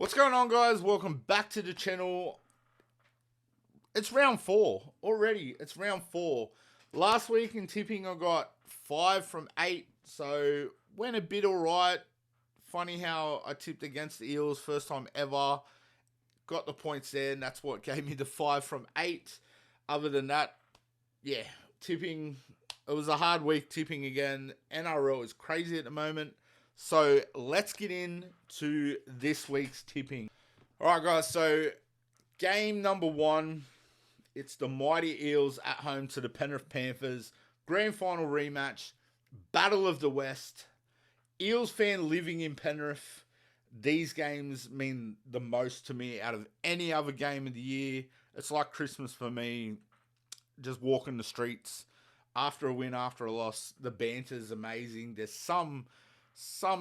What's going on, guys? Welcome back to the channel. It's round 4 already. It's round 4. Last week in tipping, I got 5 from 8, so went a bit alright. Funny how I tipped against the Eels first time ever. Got the points there, and that's what gave me the 5 from 8. Other than that, yeah, tipping, it was a hard week tipping again. NRL is crazy at the moment. So let's get into this week's tipping. All right, guys. So game number 1, it's the mighty Eels at home to the Penrith Panthers. Grand final rematch, Battle of the West. Eels fan living in Penrith. These games mean the most to me out of any other game of the year. It's like Christmas for me. Just walking the streets after a win, after a loss. The banter is amazing. There's some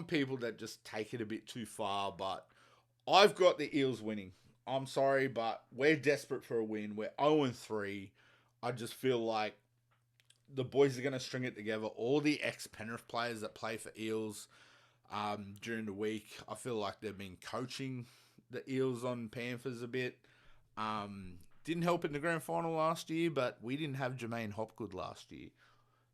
people that just take it a bit too far, but I've got the Eels winning. I'm sorry, but we're desperate for a win. We're 0-3. I just feel like the boys are going to string it together. All the ex-Penrith players that play for Eels during the week, I feel like they've been coaching the Eels on Panthers a bit. Didn't help in the grand final last year, but we didn't have Jermaine Hopgood last year.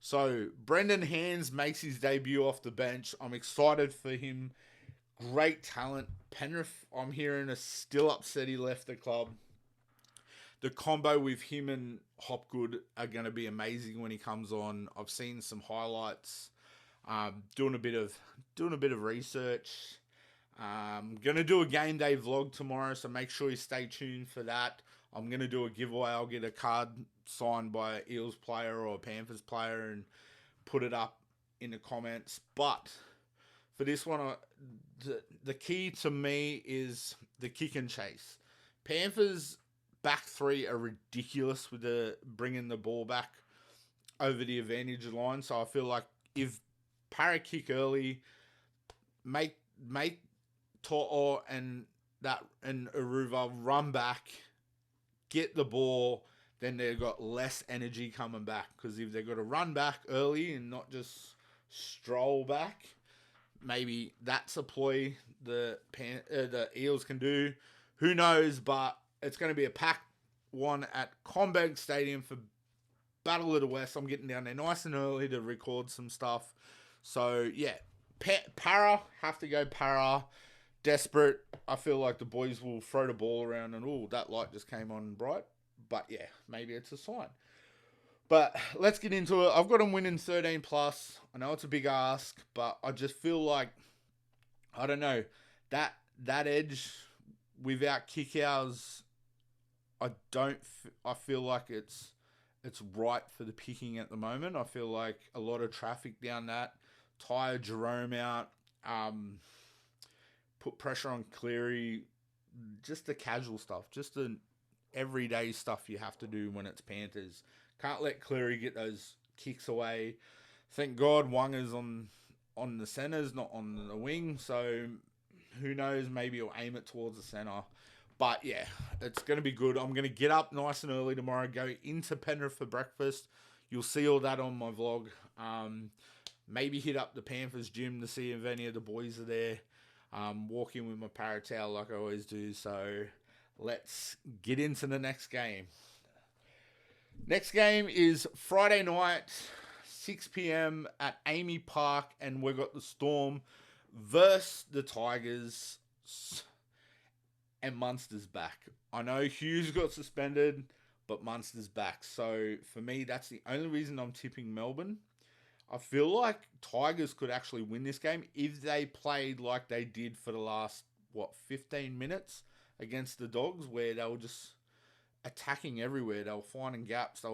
So, Brendan Hands makes his debut off the bench. I'm excited for him. Great talent. Penrith, I'm hearing, is still upset he left the club. The combo with him and Hopgood are going to be amazing when he comes on. I've seen some highlights. Doing a bit of research. Going to do a game day vlog tomorrow, so make sure you stay tuned for that. I'm going to do a giveaway. I'll get a card signed by an Eels player or a Panthers player and put it up in the comments. But for this one, the key to me is the kick and chase. Panthers back 3 are ridiculous with the bringing the ball back over the advantage line. So I feel like if Para kick early, make To'o and Aruva run back, get the ball, then they've got less energy coming back. Because if they've got to run back early and not just stroll back, maybe that's a ploy the Eels can do. Who knows? But it's going to be a packed one at Combank Stadium for Battle of the West. I'm getting down there nice and early to record some stuff. So, yeah, Para, have to go Para. Desperate. I feel like the boys will throw the ball around and, oh, that light just came on bright. But, yeah, maybe it's a sign. But let's get into it. I've got them winning 13 plus. I know it's a big ask, but I just feel like, I don't know, that edge without kick-outs, I feel like it's right for the picking at the moment. I feel like a lot of traffic down that. Tire Jerome out. Put pressure on Cleary. Just the casual stuff. Just the everyday stuff you have to do when it's Panthers. Can't let Cleary get those kicks away. Thank God Wonga's on the centres, not on the wing. So who knows? Maybe he'll aim it towards the centre. But yeah, it's going to be good. I'm going to get up nice and early tomorrow, go into Penrith for breakfast. You'll see all that on my vlog. Maybe hit up the Panthers gym to see if any of the boys are there. Walk in with my paratowel like I always do. So let's get into the next game. Next game is Friday night, 6 p.m. at Amy Park, and we've got the Storm versus the Tigers, and Munster's back. I know Hughes got suspended, but Munster's back. So for me, that's the only reason I'm tipping Melbourne. I feel like Tigers could actually win this game if they played like they did for the last, 15 minutes against the Dogs, where they were just attacking everywhere. They were finding gaps.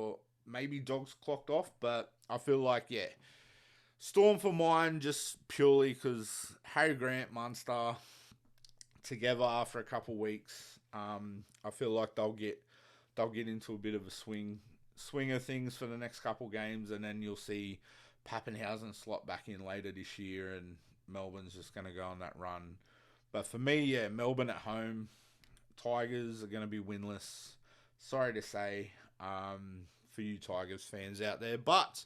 Maybe Dogs clocked off, but I feel like, yeah, Storm for mine, just purely because Harry Grant, Munster together after a couple of weeks. I feel like they'll get into a bit of a swing of things for the next couple games, and then you'll see Pappenhausen slot back in later this year, and Melbourne's just going to go on that run. But for me, yeah, Melbourne at home. Tigers are going to be winless. Sorry to say for you Tigers fans out there, but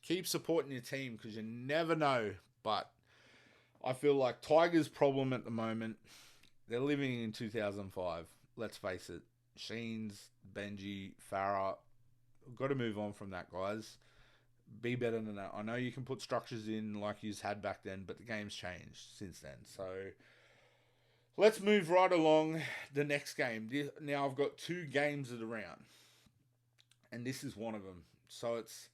keep supporting your team because you never know. But I feel like Tigers' problem at the moment they're living in 2005. Let's face it. Sheens, Benji, Farah. Got to move on from that, guys. Be better than that. I know you can put structures in like you had back then, but the game's changed since then. So let's move right along the next game. Now I've got 2 games of the round, and this is one of them. So it's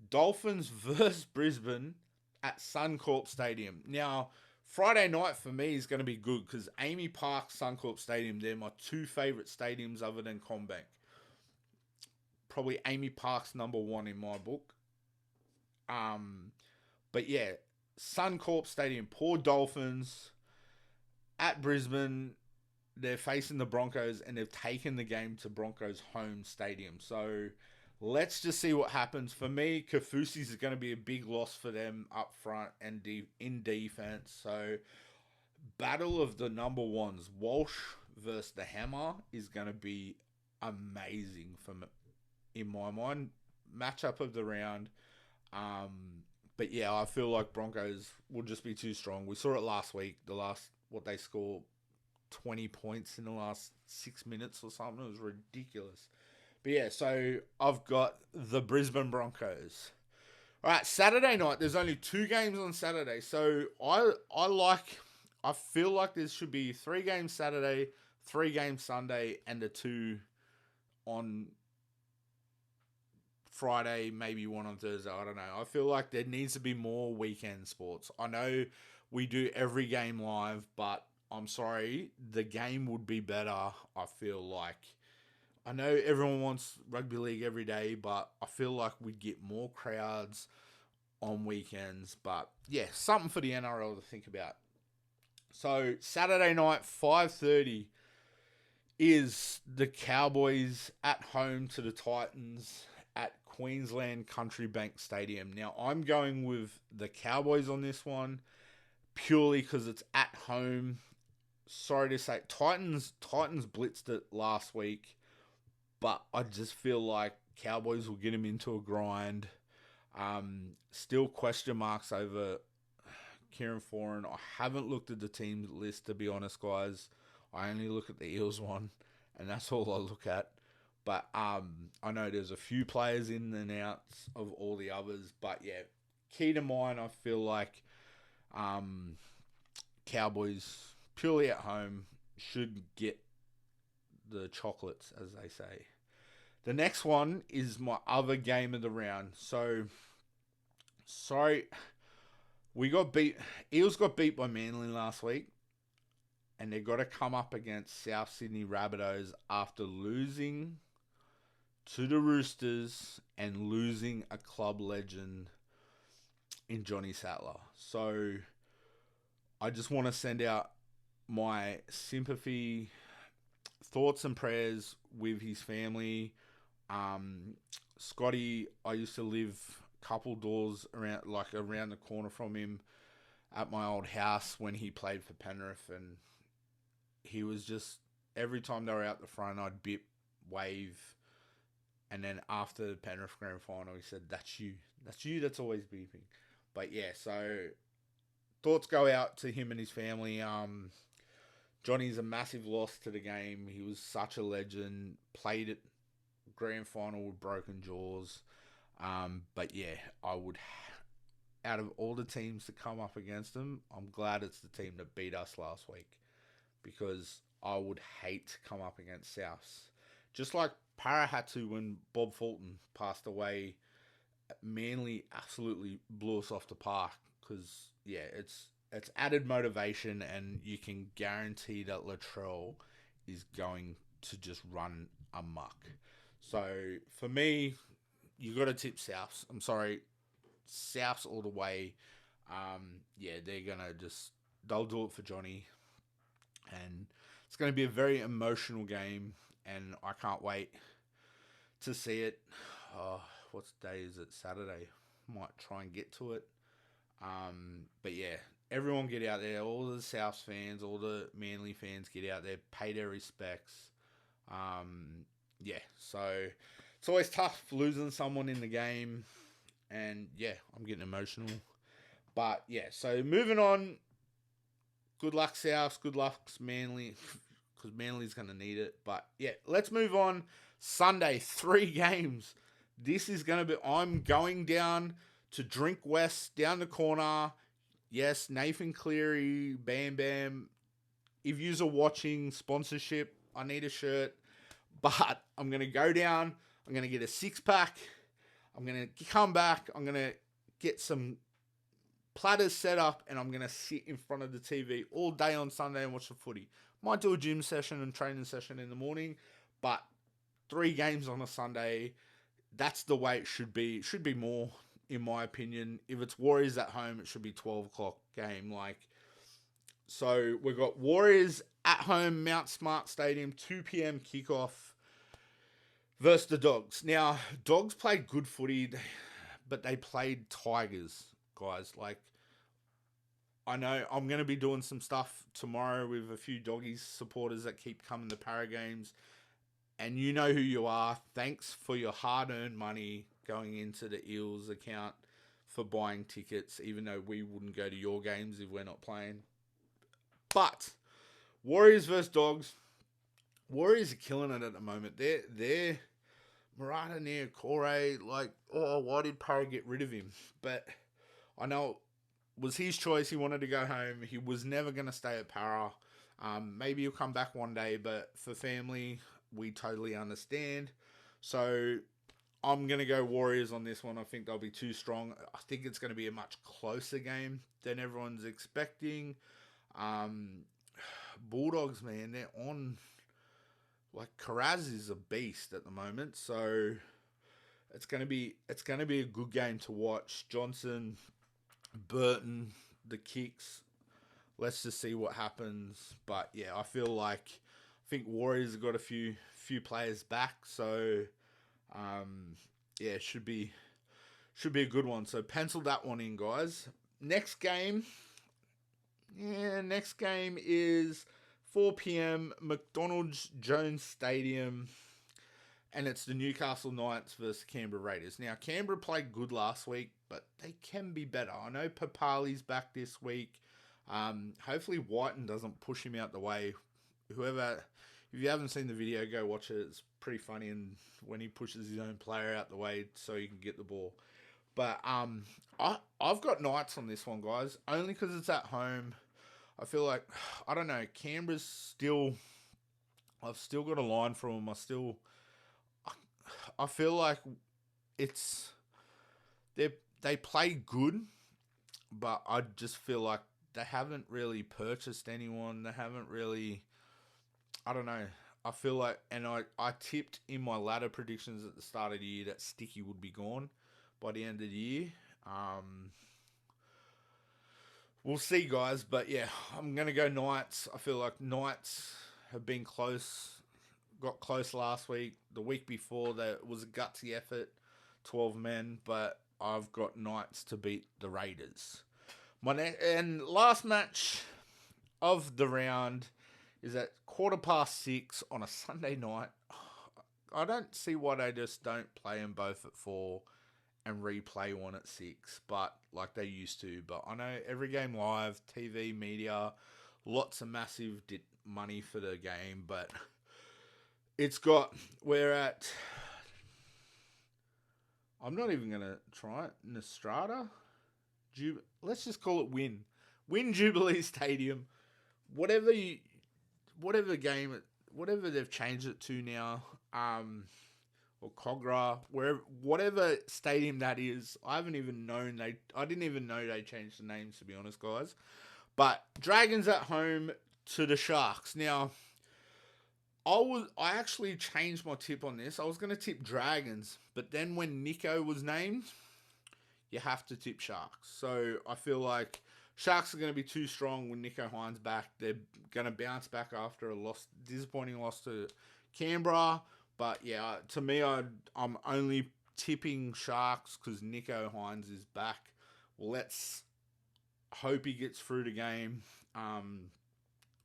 Dolphins versus Brisbane at Suncorp Stadium. Now, Friday night for me is going to be good because Amy Park, Suncorp Stadium, they're my 2 favourite stadiums other than CommBank. Probably Amy Park's number 1 in my book. But yeah, Suncorp Stadium, poor Dolphins at Brisbane. They're facing the Broncos and they've taken the game to Broncos home stadium. So let's just see what happens. For me, Kafusi's is going to be a big loss for them up front and in defense. So battle of the number 1s, Walsh versus the Hammer, is going to be amazing in my mind. Matchup of the round. But yeah, I feel like Broncos will just be too strong. We saw it last week. What they scored 20 points in the last 6 minutes or something. It was ridiculous. But yeah, so I've got the Brisbane Broncos. All right, Saturday night. There's only 2 games on Saturday. So I feel like there should be 3 games Saturday, 3 games Sunday, and the 2 on Friday, maybe 1 on Thursday. I don't know. I feel like there needs to be more weekend sports. I know we do every game live, but I'm sorry, the game would be better, I feel like. I know everyone wants rugby league every day, but I feel like we'd get more crowds on weekends. But yeah, something for the NRL to think about. So Saturday night, 5:30 is the Cowboys at home to the Titans at Queensland Country Bank Stadium. Now, I'm going with the Cowboys on this one purely because it's at home. Sorry to say, Titans blitzed it last week, but I just feel like Cowboys will get them into a grind. Still question marks over Kieran Foran. I haven't looked at the team list, to be honest, guys. I only look at the Eels one, and that's all I look at. But I know there's a few players in and outs of all the others. But yeah, key to mine, I feel like Cowboys, purely at home, should get the chocolates, as they say. The next one is my other game of the round. So, sorry, we got beat. Eels got beat by Manly last week. And they've got to come up against South Sydney Rabbitohs after losing to the Roosters and losing a club legend in Johnny Sattler. So I just want to send out my sympathy, thoughts and prayers with his family. Scotty, I used to live a couple doors around the corner from him at my old house when he played for Penrith, and he was just, every time they were out the front, I'd wave. And then after the Penrith Grand Final, he said, that's you. That's you that's always beeping. But yeah, so thoughts go out to him and his family. Johnny's a massive loss to the game. He was such a legend. Played at Grand Final with broken jaws. But yeah, out of all the teams to come up against him, I'm glad it's the team that beat us last week. Because I would hate to come up against Souths. Just like Para had to when Bob Fulton passed away. Manly absolutely blew us off the park. Because, yeah, it's added motivation, and you can guarantee that Latrell is going to just run amok. So, for me, you got to tip Souths. I'm sorry, Souths all the way. Yeah, they'll do it for Johnny. And it's going to be a very emotional game, and I can't wait to see it. What day is it? Saturday. Might try and get to it. But yeah, everyone get out there. All the South fans, all the Manly fans get out there, pay their respects. Yeah, so it's always tough losing someone in the game, and yeah, I'm getting emotional. But yeah, so moving on. Good luck, South. Good luck, Manly, because Manly's going to need it. But yeah, let's move on. Sunday, 3 games. This is going to be. I'm going down to Drink West, down the corner. Yes, Nathan Cleary, Bam Bam. If yous are watching sponsorship, I need a shirt. But I'm going to go down. I'm going to get a 6-pack. I'm going to come back. I'm going to get some platters set up, and I'm going to sit in front of the TV all day on Sunday and watch the footy. Might do a gym session and training session in the morning, but 3 games on a Sunday, that's the way it should be. It should be more, in my opinion. If it's Warriors at home, it should be 12 o'clock game. So we've got Warriors at home, Mount Smart Stadium, 2 p.m. kickoff versus the Dogs. Now, Dogs played good footy, but they played Tigers, guys. I know I'm going to be doing some stuff tomorrow with a few Doggies supporters that keep coming to Para games. And you know who you are. Thanks for your hard-earned money going into the Eels account for buying tickets, even though we wouldn't go to your games if we're not playing. But Warriors versus Dogs. Warriors are killing it at the moment. They're Murata near Corey, why did Para get rid of him? But I know it was his choice. He wanted to go home. He was never going to stay at Para. Maybe he'll come back one day, but for family, we totally understand. So I'm going to go Warriors on this one. I think they'll be too strong. I think it's going to be a much closer game than everyone's expecting. Bulldogs, man, they're on. Karaz is a beast at the moment, so it's gonna be a good game to watch. Johnson, Burton, the kicks. Let's just see what happens. But yeah, I think Warriors have got a few players back, so yeah, should be a good one. So pencil that one in, guys. Next game is 4 p.m. McDonald's Jones Stadium, and it's the Newcastle Knights versus Canberra Raiders. Now, Canberra played good last week, but they can be better. I know Papali's back this week. Hopefully Whiten doesn't push him out the way. If you haven't seen the video, go watch it. It's pretty funny, and when he pushes his own player out the way so he can get the ball. But I've got Knights on this one, guys, only because it's at home. I feel like, I don't know, Canberra's still, I've still got a line from them. I feel like they play good, but I just feel like they haven't really purchased anyone. They haven't really, I don't know. I feel like, and I tipped in my ladder predictions at the start of the year that Sticky would be gone by the end of the year. We'll see, guys. But yeah, I'm going to go Knights. I feel like Knights have been close. Got close last week. The week before, that was a gutsy effort. 12 men. But I've got Knights to beat the Raiders. And last match of the round is at 6:15 on a Sunday night. I don't see why they just don't play them both at 4 and replay one at 6, but like they used to. But I know every game live, TV, media, lots of massive money for the game, but I'm not even going to try it, Nostrada? Let's just call it Win Jubilee Stadium. Whatever they've changed it to now, or Cogra, whatever stadium that is. I didn't even know they changed the names, to be honest, guys. But Dragons at home to the Sharks. Now, I actually changed my tip on this. I was going to tip Dragons, but then when Nico was named, you have to tip Sharks. So I feel like Sharks are going to be too strong with Nico Hines back. They're going to bounce back after a disappointing loss to Canberra. But yeah, to me, I'm only tipping Sharks because Nico Hines is back. Let's hope he gets through the game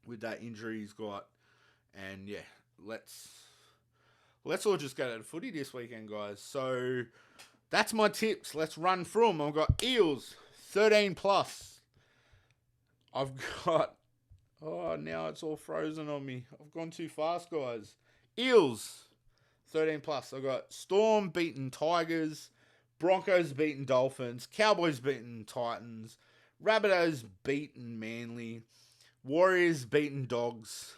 with that injury he's got. And yeah, let's all just go to the footy this weekend, guys. So that's my tips. Let's run through them. I've got Eels 13+. I've got Oh, now it's all frozen on me. I've gone too fast, guys. Eels, 13 plus. I've got Storm beating Tigers, Broncos beating Dolphins, Cowboys beating Titans, Rabbitohs beating Manly, Warriors beating Dogs,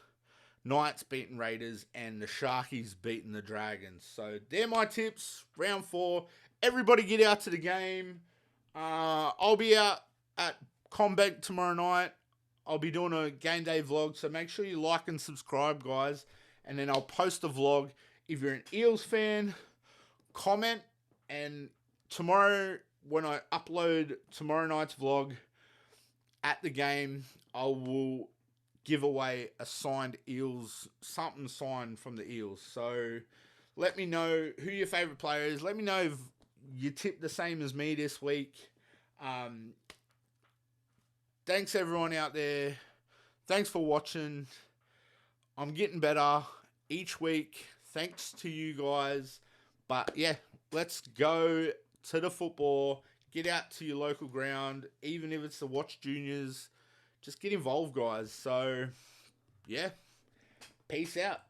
Knights beating Raiders, and the Sharkies beating the Dragons. So they're my tips. Round 4. Everybody get out to the game. I'll be out at Combank tomorrow night. I'll be doing a game day vlog, so make sure you like and subscribe, guys. And then I'll post a vlog. If you're an Eels fan, comment. And tomorrow, when I upload tomorrow night's vlog at the game, I will give away a signed Eels, something signed from the Eels. So let me know who your favourite player is. Let me know if you tipped the same as me this week. Thanks everyone out there. Thanks for watching. I'm getting better each week. Thanks to you guys. But yeah, let's go to the football. Get out to your local ground. Even if it's the Watch Juniors. Just get involved, guys. So, yeah. Peace out.